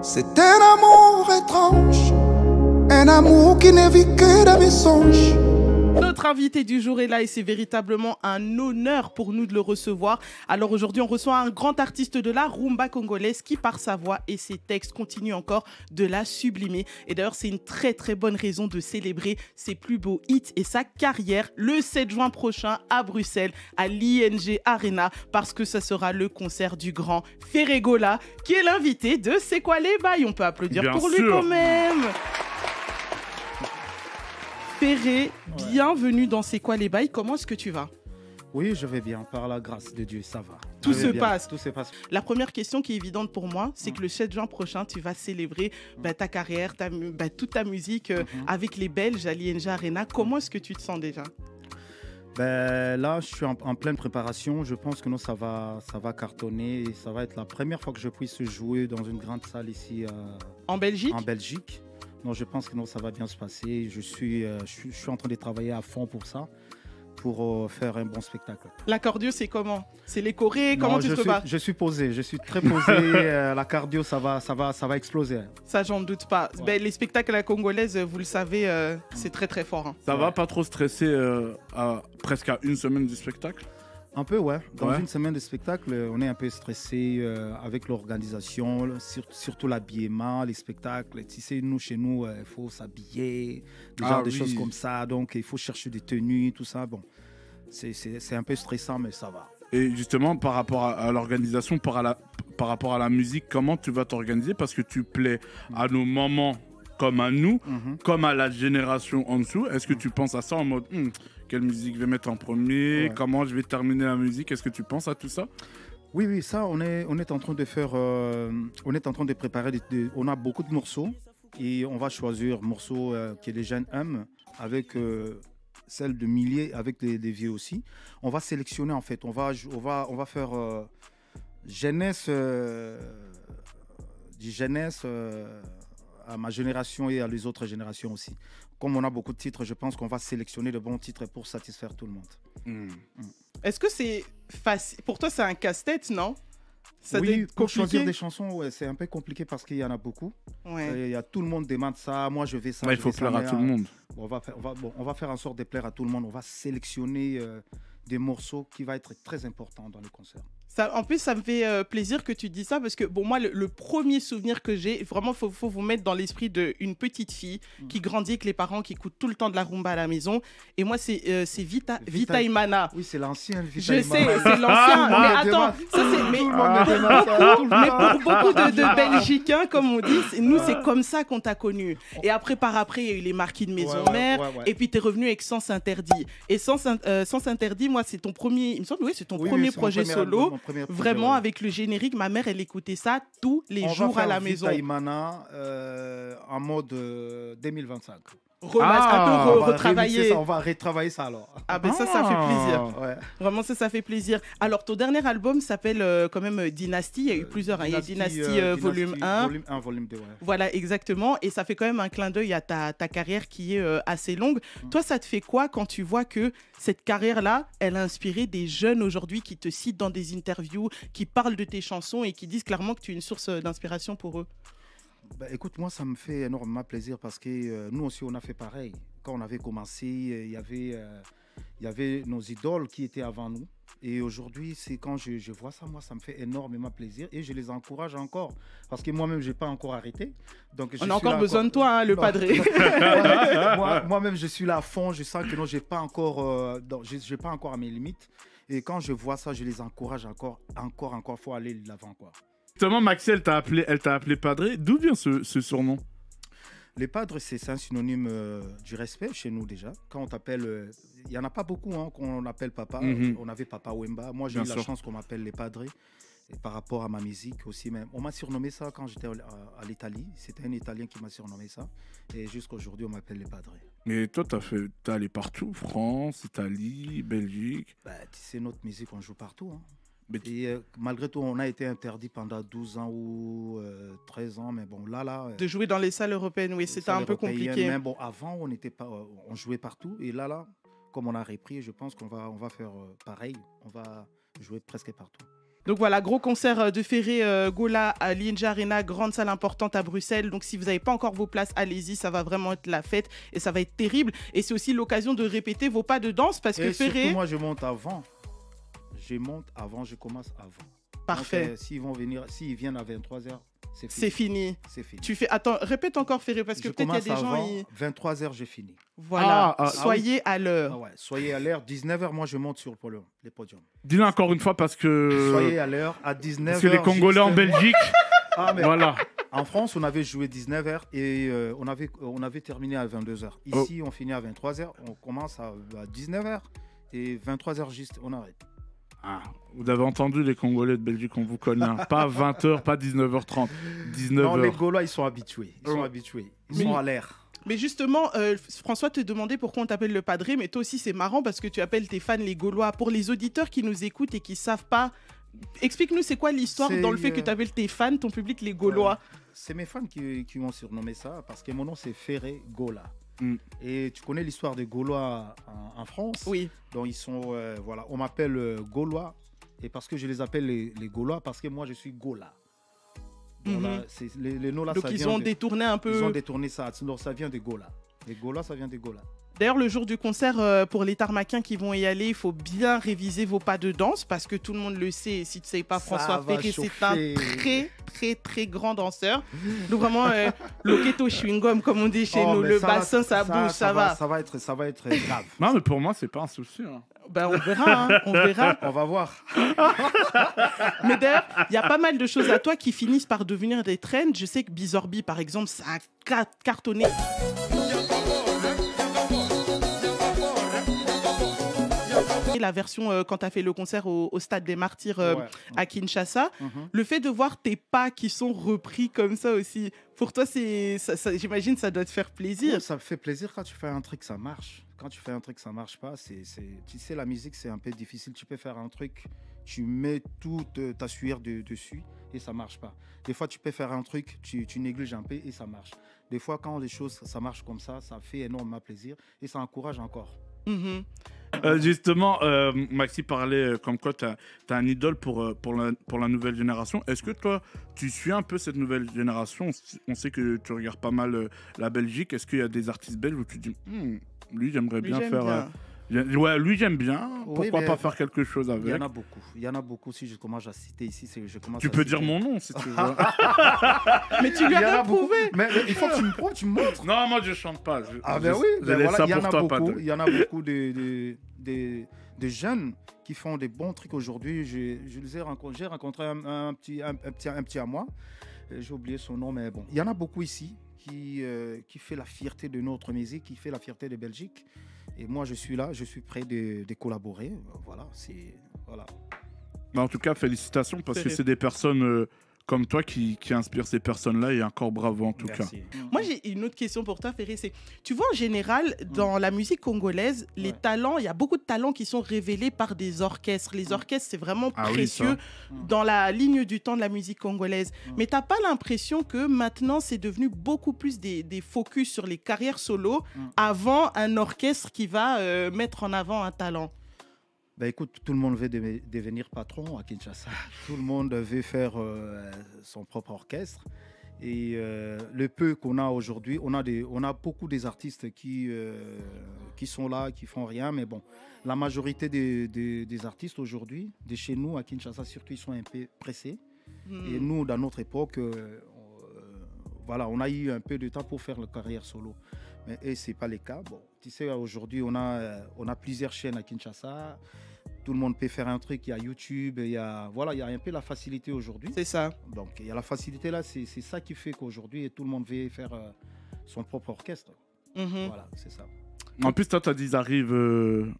C'est un amour étrange, un amour qui ne vit que dans mes songes. Notre invité du jour est là et c'est véritablement un honneur pour nous de le recevoir. Alors aujourd'hui, on reçoit un grand artiste de la rumba congolaise qui, par sa voix et ses textes, continue encore de la sublimer. Et d'ailleurs, c'est une très très bonne raison de célébrer ses plus beaux hits et sa carrière le 7 juin prochain à Bruxelles, à l'ING Arena, parce que ça sera le concert du grand Ferregola, qui est l'invité de C'est quoi les bails. On peut applaudir Bien pour sûr. lui quand même. Ferré, bienvenue dans C'est quoi les bails, comment est-ce que tu vas? Oui, je vais bien, par la grâce de Dieu, ça va. Tout Je se vais bien, passe. Tout se passe. La première question qui est évidente pour moi, c'est que le 7 juin prochain, tu vas célébrer ta carrière, toute ta musique avec les Belges à l'ING Arena. Comment est-ce que tu te sens déjà? Ben, là, je suis en pleine préparation. Je pense que ça va cartonner. Et ça va être la première fois que je puisse jouer dans une grande salle ici En Belgique? en Belgique. Donc, je pense que ça va bien se passer. Je suis en train de travailler à fond pour ça, pour faire un bon spectacle. La cardio, c'est comment? C'est les chorés? Comment Non, tu te prépares? je suis posé, je suis très posé. La cardio, ça va exploser. Ça, j'en doute pas. Ouais. Ben, les spectacles à la congolaise, vous le savez, c'est très très fort. Hein. Ça va pas trop stresser presque à une semaine du spectacle? Un peu, ouais. Dans Ouais. une semaine de spectacle, on est un peu stressé avec l'organisation, surtout l'habillement, les spectacles. Tu sais, chez nous, il faut s'habiller, des choses comme ça. Donc, il faut chercher des tenues, tout ça. Bon, c'est un peu stressant, mais ça va. Et justement, par rapport à l'organisation, par rapport à la musique, comment tu vas t'organiser? Parce que tu plais à nos mamans comme à nous, comme à la génération en dessous. Est-ce que tu penses à ça en mode quelle musique je vais mettre en premier? Ouais. Comment je vais terminer la musique? Est-ce que tu penses à tout ça? Oui, ça, on est en train de faire... on est en train de préparer... on a beaucoup de morceaux et on va choisir morceaux que les jeunes aiment avec... celles de milliers, avec des vieux aussi. On va sélectionner en fait. On va faire jeunesse, du jeunesse à ma génération et à les autres générations aussi. Comme on a beaucoup de titres, je pense qu'on va sélectionner de bons titres pour satisfaire tout le monde. Est-ce que c'est facile? Pour toi, c'est un casse-tête, non? Ça doit Oui, être pour choisir compliqué. des chansons, ouais, c'est un peu compliqué parce qu'il y en a beaucoup. Ouais. Il y a tout le monde demande ça. Moi, je vais ça. Ouais, il je faut vais ça, plaire à mais, tout le monde. on va faire en sorte de plaire à tout le monde. On va sélectionner des morceaux qui vont être très importants dans le concert. Ça, en plus, ça me fait plaisir que tu dis ça parce que, bon, moi, le premier souvenir que j'ai, vraiment, faut vous mettre dans l'esprit d'une petite fille qui grandit avec les parents, qui écoutent tout le temps de la rumba à la maison. Et moi, c'est Vita Imana. Oui, c'est l'ancien Vita Je sais, Imana. c'est l'ancien. Tout le Mais monde attends, demande. ça c'est. Mais Tout le monde me demande ça, tout le mais temps. pour beaucoup de Belgicains, comme on dit, nous, c'est comme ça qu'on t'a connu. Et après, il y a eu les marquis de maison mère. ouais. Et puis, tu es revenu avec Sens Interdit. Et Sens Interdit, moi, c'est ton premier. Il me semble, oui, c'est ton Oui, premier c'est mon projet premier solo. album, mon premier projet, Vraiment, ouais. avec le générique, ma mère, elle écoutait ça tous les jours à la maison. Vita Imana en mode 2025. Un peu On va retravailler. remixer ça, on va retravailler ça alors. Ah ben ça fait plaisir. Ouais. Vraiment, ça fait plaisir. Alors, ton dernier album s'appelle quand même Dynasty. Il y a eu plusieurs. Il y a Dynasty volume 1. Volume 1, volume 2, ouais. Voilà, exactement. Et ça fait quand même un clin d'œil à ta carrière qui est assez longue. Toi, ça te fait quoi quand tu vois que cette carrière-là, elle a inspiré des jeunes aujourd'hui qui te citent dans des interviews, qui parlent de tes chansons et qui disent clairement que tu es une source d'inspiration pour eux? Bah, écoute, moi, ça me fait énormément plaisir parce que nous aussi, on a fait pareil. Quand on avait commencé, il y avait nos idoles qui étaient avant nous. Et aujourd'hui, c'est quand je vois ça, moi, ça me fait énormément plaisir et je les encourage encore. Parce que moi-même, je n'ai pas encore arrêté. Donc, On a encore besoin de toi, hein, le padré. Moi-même, je suis là à fond. Je sens que non, je n'ai pas encore à mes limites. Et quand je vois ça, je les encourage encore. Il faut aller de l'avant, quoi. Justement, Maxi, elle t'a appelé Padré. D'où vient ce surnom? Les padres, c'est un synonyme du respect chez nous déjà. Quand on t'appelle, il n'y en a pas beaucoup qu'on appelle papa. On avait Papa Wemba. Moi, j'ai eu la chance qu'on m'appelle les padres. Et par rapport à ma musique aussi même. On m'a surnommé ça quand j'étais à l'Italie. C'était un Italien qui m'a surnommé ça. Et jusqu'aujourd'hui, on m'appelle les padres. Mais toi, t'es allé partout, France, Italie, Belgique. Bah, tu sais, notre musique, on joue partout. Hein. Mais Et malgré tout, on a été interdit pendant 12 ans ou 13 ans. Mais bon, là... De jouer dans les salles européennes, oui, c'était un peu compliqué. Mais bon, avant, on jouait partout. Et là, comme on a repris, je pense qu'on va faire pareil. On va jouer presque partout. Donc voilà, gros concert de Ferré Gola à l'ING Arena, grande salle importante à Bruxelles. Donc si vous n'avez pas encore vos places, allez-y, ça va vraiment être la fête et ça va être terrible. Et c'est aussi l'occasion de répéter vos pas de danse parce que Ferré... Surtout, moi, je monte avant. Je commence avant. Parfait. Donc, s'ils viennent à 23h, c'est fini. C'est fini. Tu fais... Attends, répète encore Ferré parce que peut-être il y a des gens... 23h, j'ai fini. Voilà, soyez à l'heure. Ah ouais, soyez à l'heure. 19h, moi, je monte sur les podiums. Dis-le encore une fois parce que... Soyez à l'heure, à 19h. Parce que les Congolais en Belgique... voilà. En France, on avait joué 19h et on avait terminé à 22h. Ici, on finit à 23h, on commence à 19h et 23h juste, on arrête. Ah, vous avez entendu les Congolais de Belgique, on vous connaît. Hein. Pas 20h, pas 19h30. 19h. Non, les Gaulois, ils sont habitués. Ils sont à l'air. Mais justement, François te demandait pourquoi on t'appelle le padré, mais toi aussi, c'est marrant parce que tu appelles tes fans les Gaulois. Pour les auditeurs qui nous écoutent et qui ne savent pas, explique-nous c'est quoi l'histoire dans le fait que tu appelles tes fans, ton public, les Gaulois. C'est mes fans qui m'ont surnommé ça parce que mon nom, c'est Ferré Gola. Et tu connais l'histoire des Gaulois en France. Oui. Donc ils sont, voilà, on m'appelle Gaulois et parce que je les appelle les Gaulois parce que moi je suis Gola. Donc là, les noms là, donc ça ils vient ont détourné un peu. Ils ont détourné ça. Donc ça vient de Gola. Les Gaulois, ça vient de Gola. D'ailleurs, le jour du concert, pour les Tarmakiens qui vont y aller, il faut bien réviser vos pas de danse parce que tout le monde le sait. Et si tu ne sais pas, François Ferré, c'est un très, très, très grand danseur. Donc vraiment, loqueto chewing-gum, comme on dit chez nous, le bassin, ça bouge, ça va. Ça va être grave. Non, mais pour moi, c'est pas un souci. Hein. Ben, on verra, hein, on verra. On va voir. Mais d'ailleurs, il y a pas mal de choses à toi qui finissent par devenir des trends. Je sais que Bizorbi, par exemple, ça a cartonné. La version quand tu as fait le concert au Stade des Martyrs à Kinshasa, le fait de voir tes pas qui sont repris comme ça aussi, pour toi, j'imagine ça doit te faire plaisir. Ouais, ça me fait plaisir quand tu fais un truc, ça marche. Quand tu fais un truc, ça marche pas. Tu sais, la musique, c'est un peu difficile. Tu peux faire un truc, tu mets toute ta sueur dessus et ça marche pas. Des fois, tu peux faire un truc, tu négliges un peu et ça marche. Des fois, quand les choses, ça marche comme ça fait énormément plaisir et ça encourage encore. Justement, Maxi parlait comme quoi tu as un idole pour la nouvelle génération. Est-ce que toi, tu suis un peu cette nouvelle génération? On sait que tu regardes pas mal la Belgique. Est-ce qu'il y a des artistes belges où tu dis lui, j'aimerais bien faire... Ouais, lui j'aime bien. Pourquoi pas faire quelque chose avec? Il y en a beaucoup. Si je commence à citer ici, tu peux dire mon nom si tu veux. Mais tu lui as prouvé. Mais il faut que tu me montres. Non, moi je chante pas. Ben oui. Il y en a beaucoup de jeunes qui font des bons trucs aujourd'hui. J'ai rencontré un petit à moi. J'ai oublié son nom, mais bon. Il y en a beaucoup ici qui fait la fierté de notre musique, qui fait la fierté de Belgique. Et moi, je suis là, je suis prêt de collaborer. Voilà, voilà. Mais en tout cas, félicitations parce que c'est des personnes comme toi qui inspirent ces personnes-là et encore bravo en tout cas. Moi, j'ai une autre question pour toi, Ferré. Tu vois, en général, dans la musique congolaise, les talents, il y a beaucoup de talents qui sont révélés par des orchestres. Les orchestres, c'est vraiment précieux dans la ligne du temps de la musique congolaise. Mais tu n'as pas l'impression que maintenant, c'est devenu beaucoup plus des focus sur les carrières solo avant un orchestre qui va mettre en avant un talent? Ben écoute, tout le monde veut devenir patron à Kinshasa. Tout le monde veut faire son propre orchestre. Et le peu qu'on a aujourd'hui, on a beaucoup des artistes qui sont là, qui font rien. Mais bon, la majorité des artistes aujourd'hui, de chez nous à Kinshasa, surtout, ils sont un peu pressés. Et nous, dans notre époque, voilà, on a eu un peu de temps pour faire la carrière solo. Mais ce n'est pas le cas. Bon, tu sais, aujourd'hui, on a plusieurs chaînes à Kinshasa. Tout le monde peut faire un truc. Il y a YouTube, il y a un peu la facilité aujourd'hui. C'est ça. Donc, il y a la facilité là. C'est ça qui fait qu'aujourd'hui, tout le monde veut faire son propre orchestre. Voilà, c'est ça. En plus, toi, tu as dit, ils arrivent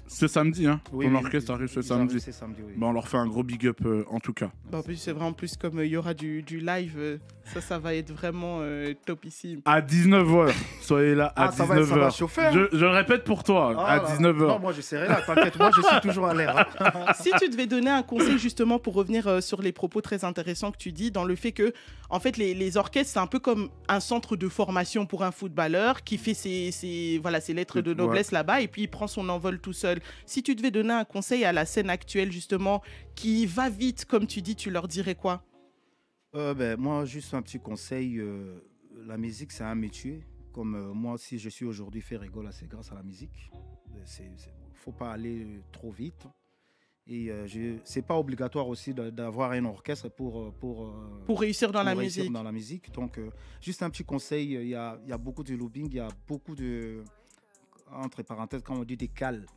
ce samedi. Hein. Ton orchestre arrive ce samedi. Oui. On leur fait un gros big up en tout cas. En plus, c'est vraiment plus comme il y aura du live. Ça va être vraiment topissime. À 19h. Soyez là à 19h. Ça va chauffer. Hein. Je répète pour toi, à 19h. Non, moi je serai là, t'inquiète, moi je suis toujours à l'air. Hein. Si tu devais donner un conseil justement pour revenir sur les propos très intéressants que tu dis, dans le fait que en fait, les orchestres, c'est un peu comme un centre de formation pour un footballeur qui fait ses lettres de noblesse là-bas et puis il prend son envol tout seul. single. Si tu devais donner un conseil à la scène actuelle, justement, qui va vite, comme tu dis, tu leur dirais quoi? Moi, juste un petit conseil. La musique, c'est un métier. Comme moi, si je suis aujourd'hui fait rigoler, c'est grâce à la musique. Il ne faut pas aller trop vite. Et c'est pas obligatoire aussi d'avoir un orchestre pour réussir dans la musique. Dans la musique. Donc, juste un petit conseil, il y a beaucoup de lobbying, il y a beaucoup de, entre parenthèses, quand on dit des cales.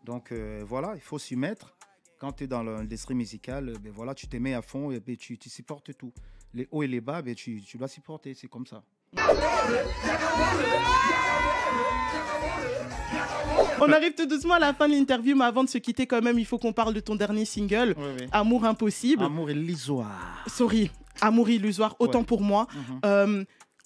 Donc, voilà, il faut s'y mettre. Quand tu es dans l'industrie musicale, voilà, tu te mets à fond et tu supportes tout. Les hauts et les bas, tu dois supporter, c'est comme ça. On arrive tout doucement à la fin de l'interview, mais avant de se quitter quand même, il faut qu'on parle de ton dernier single, oui. Amour impossible. Amour illusoire. Sorry, Amour illusoire, autant pour moi.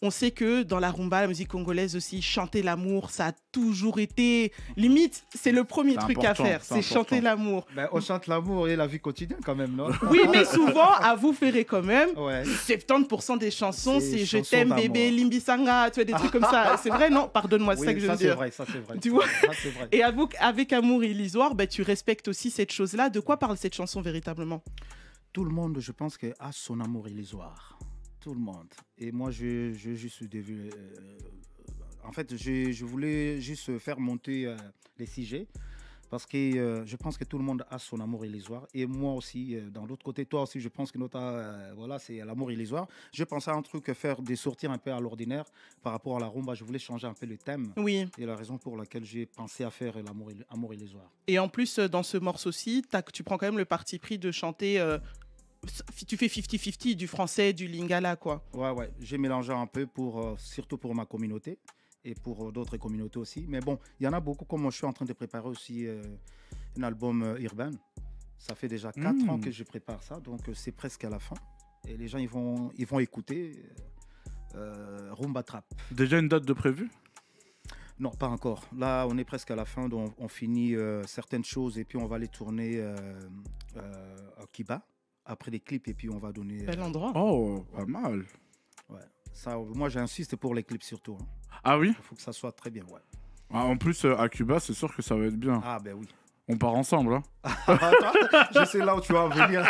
On sait que dans la rumba, la musique congolaise aussi, chanter l'amour, ça a toujours été... Limite, c'est le premier truc à faire, c'est chanter l'amour. On chante l'amour et la vie quotidienne quand même, non? Oui, mais souvent, à vous ferez quand même, 70% des chansons, c'est je t'aime bébé, Limbisanga, tu vois, des trucs comme ça. C'est vrai, non? Pardonne-moi, c'est ça que je veux dire. Ça c'est vrai. Tu vois? C'est vrai. Et avec Amour illusoire, tu respectes aussi cette chose-là. De quoi parle cette chanson véritablement? Tout le monde, je pense, a son amour illusoire. Tout le monde. Et moi, je juste en fait, je voulais juste faire monter les sujets parce que je pense que tout le monde a son amour illusoire. Et moi aussi, dans l'autre côté, toi aussi, je pense que voilà, c'est l'amour illusoire. Je pensais à un truc, faire des sorties un peu à l'ordinaire par rapport à la rumba. Je voulais changer un peu le thème. Oui. Et la raison pour laquelle j'ai pensé à faire l'amour illusoire. Et en plus, dans ce morceau-ci, tu prends quand même le parti pris de chanter... tu fais 50-50 du français, du lingala, quoi. Ouais. J'ai mélangé un peu, surtout pour ma communauté et pour d'autres communautés aussi. Mais bon, il y en a beaucoup, comme je suis en train de préparer aussi un album urbain. Ça fait déjà 4 ans que je prépare ça, donc c'est presque à la fin. Et les gens, ils vont écouter Rumba Trap. Déjà une date de prévue? Non, pas encore. Là, on est presque à la fin, donc on finit certaines choses et puis on va les tourner à Kiba. Après les clips et puis on va donner... Bel endroit. Oh, pas mal. Ouais. Ça, moi, j'insiste pour les clips surtout. Hein. Ah oui? Il faut que ça soit très bien, ouais. En plus, à Cuba, c'est sûr que ça va être bien. Ah ben oui. On part ensemble, hein. Je sais là où tu vas en venir.